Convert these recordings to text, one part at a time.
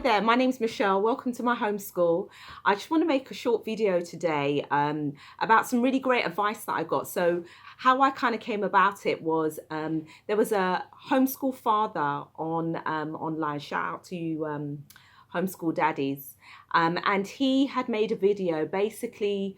there, my name's Michelle. Welcome to my homeschool. I just want to make a short video today about some really great advice that I got. So how I kind of came about it was there was a homeschool father on online. Shout out to you, homeschool daddies. And he had made a video basically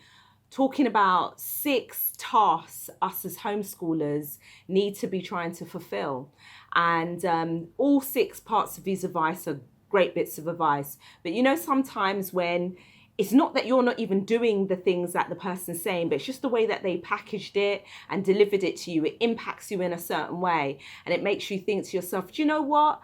talking about 6 tasks us as homeschoolers need to be trying to fulfill. And all 6 parts of his advice are great bits of advice. But you know, sometimes when it's not that you're not even doing the things that the person's saying, but it's just the way that they packaged it and delivered it to you, it impacts you in a certain way. And it makes you think to yourself, do you know what?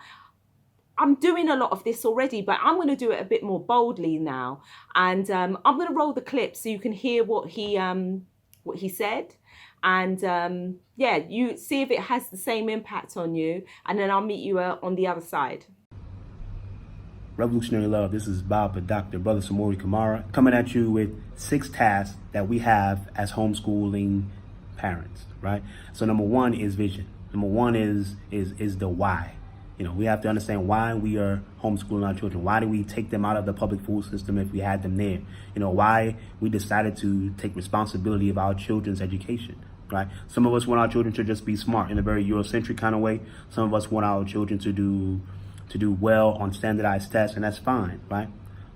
I'm doing a lot of this already, but I'm going to do it a bit more boldly now. And I'm going to roll the clip so you can hear what he said. And yeah, you see if it has the same impact on you. And then I'll meet you on the other side. Revolutionary Love, this is Bob, the Dr. Brother Samori Kamara, coming at you with 6 tasks that we have as homeschooling parents, right? So number 1 is vision. Number 1 is the why. You know, we have to understand why we are homeschooling our children. Why do we take them out of the public school system if we had them there? You know, why we decided to take responsibility of our children's education, right? Some of us want our children to just be smart in a very Eurocentric kind of way. Some of us want our children to do well on standardized tests, and that's fine, right?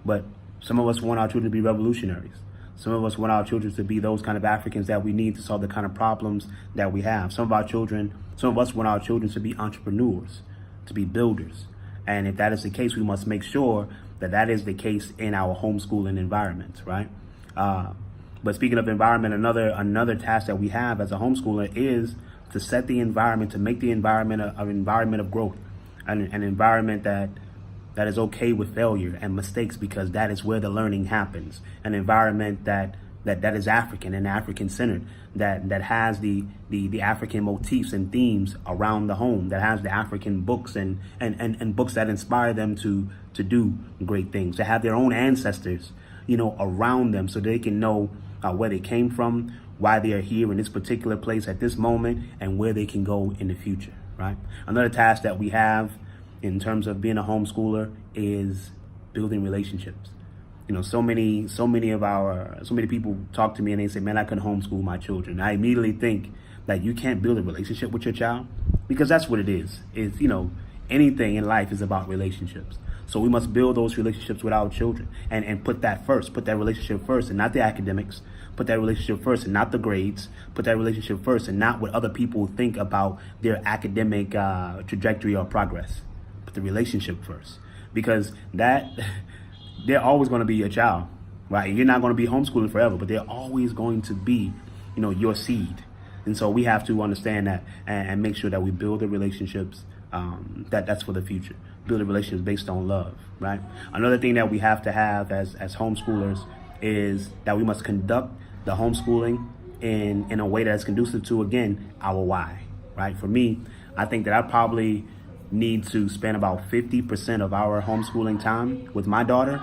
But some of us want our children to be revolutionaries. Some of us want our children to be those kind of Africans that we need to solve the kind of problems that we have. Some of us want our children to be entrepreneurs, to be builders. And if that is the case, we must make sure that that is the case in our homeschooling environment, right? But speaking of environment, another task that we have as a homeschooler is to set the environment, to make the environment an environment of growth, an environment that is okay with failure and mistakes, because that is where the learning happens. An environment that is African and African centered, that has the African motifs and themes around the home, that has the African books and books that inspire them to do great things, to have their own ancestors, you know, around them, so they can know where they came from, why they are here in this particular place at this moment, and where they can go in the future, right? Another task that we have in terms of being a homeschooler is building relationships. You know, so many people talk to me and they say, man, I couldn't homeschool my children. I immediately think that you can't build a relationship with your child, because that's what it is. It's, you know, anything in life is about relationships. So we must build those relationships with our children and put that first, put that relationship first and not the academics, put that relationship first and not the grades, put that relationship first and not what other people think about their academic trajectory or progress. Put the relationship first, because that they're always going to be your child, right? You're not going to be homeschooling forever, but they're always going to be, you know, your seed. And so we have to understand that and make sure that we build the relationships that's for the future. Build the relationships based on love, right? Another thing that we have to have as homeschoolers is that we must conduct the homeschooling in a way that's conducive to, again, our why, right? For me, I think that I probably need to spend about 50% of our homeschooling time with my daughter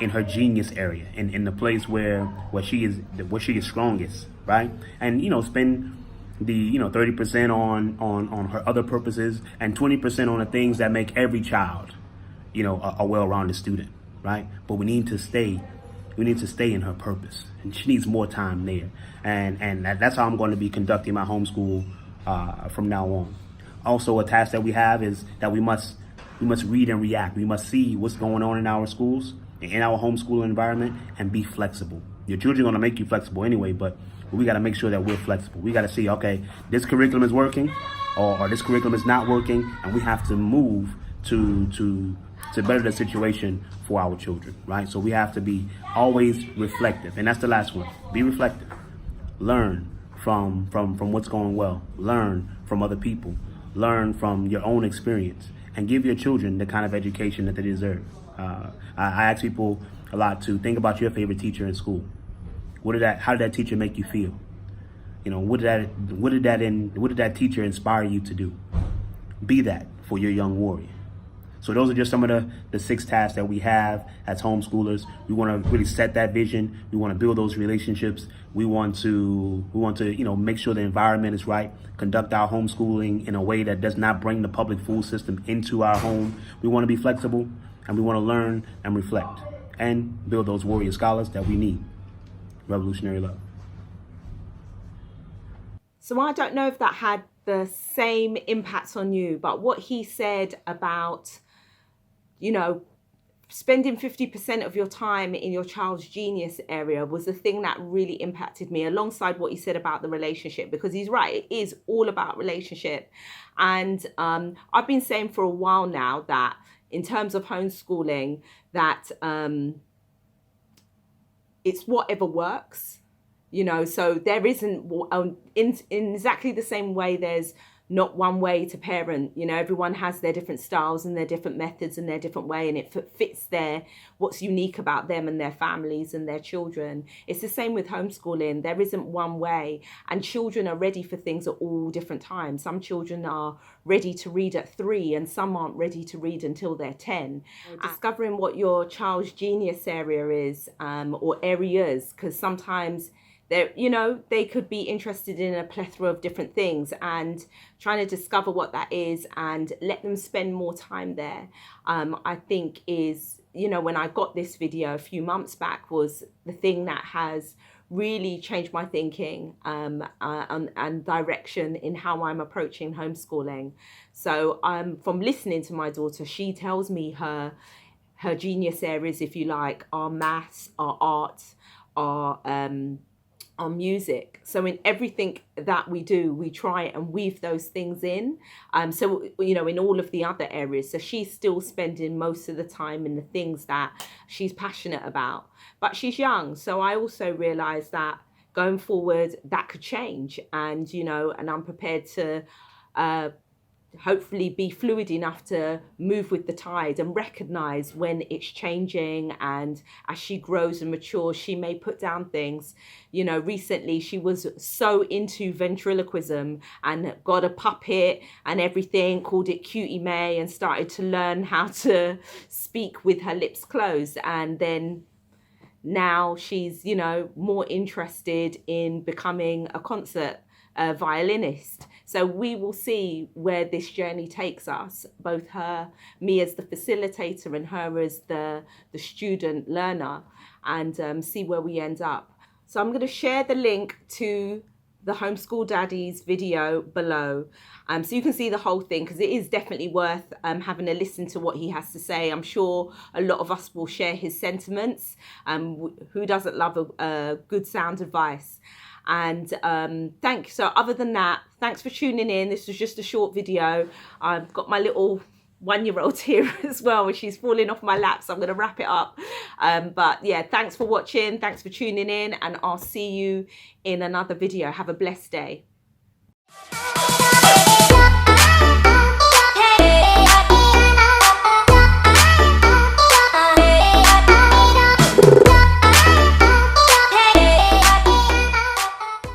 in her genius area, in the place where she is strongest, right? And, you know, spend the 30% on her other purposes and 20% on the things that make every child, you know, a well-rounded student, right? But we need to stay in her purpose, and she needs more time there. And that's how I'm going to be conducting my homeschool from now on. Also, a task that we have is that we must read and react. We must see what's going on in our schools, in our homeschooling environment, and be flexible. Your children are going to make you flexible anyway, but we got to make sure that we're flexible. We got to see, okay, this curriculum is working, or this curriculum is not working, and we have to move to better the situation for our children, right? So we have to be always reflective, and that's the last one. Be reflective. Learn from what's going well. Learn from other people. Learn from your own experience, and give your children the kind of education that they deserve. I ask people a lot to think about your favorite teacher in school. How did that teacher make you feel? You know, what did that teacher inspire you to do? Be that for your young warrior. So those are just some of the 6 tasks that we have as homeschoolers. We want to really set that vision. We want to build those relationships. We want to make sure the environment is right, conduct our homeschooling in a way that does not bring the public school system into our home. We want to be flexible, and we want to learn and reflect and build those warrior scholars that we need. Revolutionary love. So I don't know if that had the same impact on you, but what he said about, spending 50% of your time in your child's genius area was the thing that really impacted me, alongside what he said about the relationship, because he's right, it is all about relationship. And I've been saying for a while now that in terms of homeschooling, that it's whatever works. So there isn't, in exactly the same way, there's not one way to parent. Everyone has their different styles and their different methods and their different way, and it fits what's unique about them and their families and their children. It's the same with homeschooling. There isn't one way, and children are ready for things at all different times. Some children are ready to read at 3 and some aren't ready to read until they're 10. Discovering what your child's genius area is, or areas, because sometimes they could be interested in a plethora of different things, and trying to discover what that is and let them spend more time there, I think is, when I got this video a few months back, was the thing that has really changed my thinking and direction in how I'm approaching homeschooling. So from listening to my daughter, she tells me her genius areas, if you like, are maths, are art, are music. So in everything that we do, we try and weave those things in. So in all of the other areas. So she's still spending most of the time in the things that she's passionate about. But she's young. So I also realized that going forward, that could change. And, and I'm prepared to hopefully be fluid enough to move with the tide and recognize when it's changing. And as she grows and matures, she may put down things. Recently she was so into ventriloquism and got a puppet and everything, called it Cutie May, and started to learn how to speak with her lips closed. And then now she's, more interested in becoming a concert violinist. So we will see where this journey takes us, both me as the facilitator and her as the student learner, and see where we end up. So I'm going to share the link to the Homeschool Daddies video below, so you can see the whole thing, because it is definitely worth having a listen to what he has to say. I'm sure a lot of us will share his sentiments. Who doesn't love a good sound advice? And so other than that, thanks for tuning in. This was just a short video. I've got my little 1-year-old here as well, and she's falling off my lap, so I'm going to wrap it up. But yeah, thanks for watching, thanks for tuning in, and I'll see you in another video. Have a blessed day.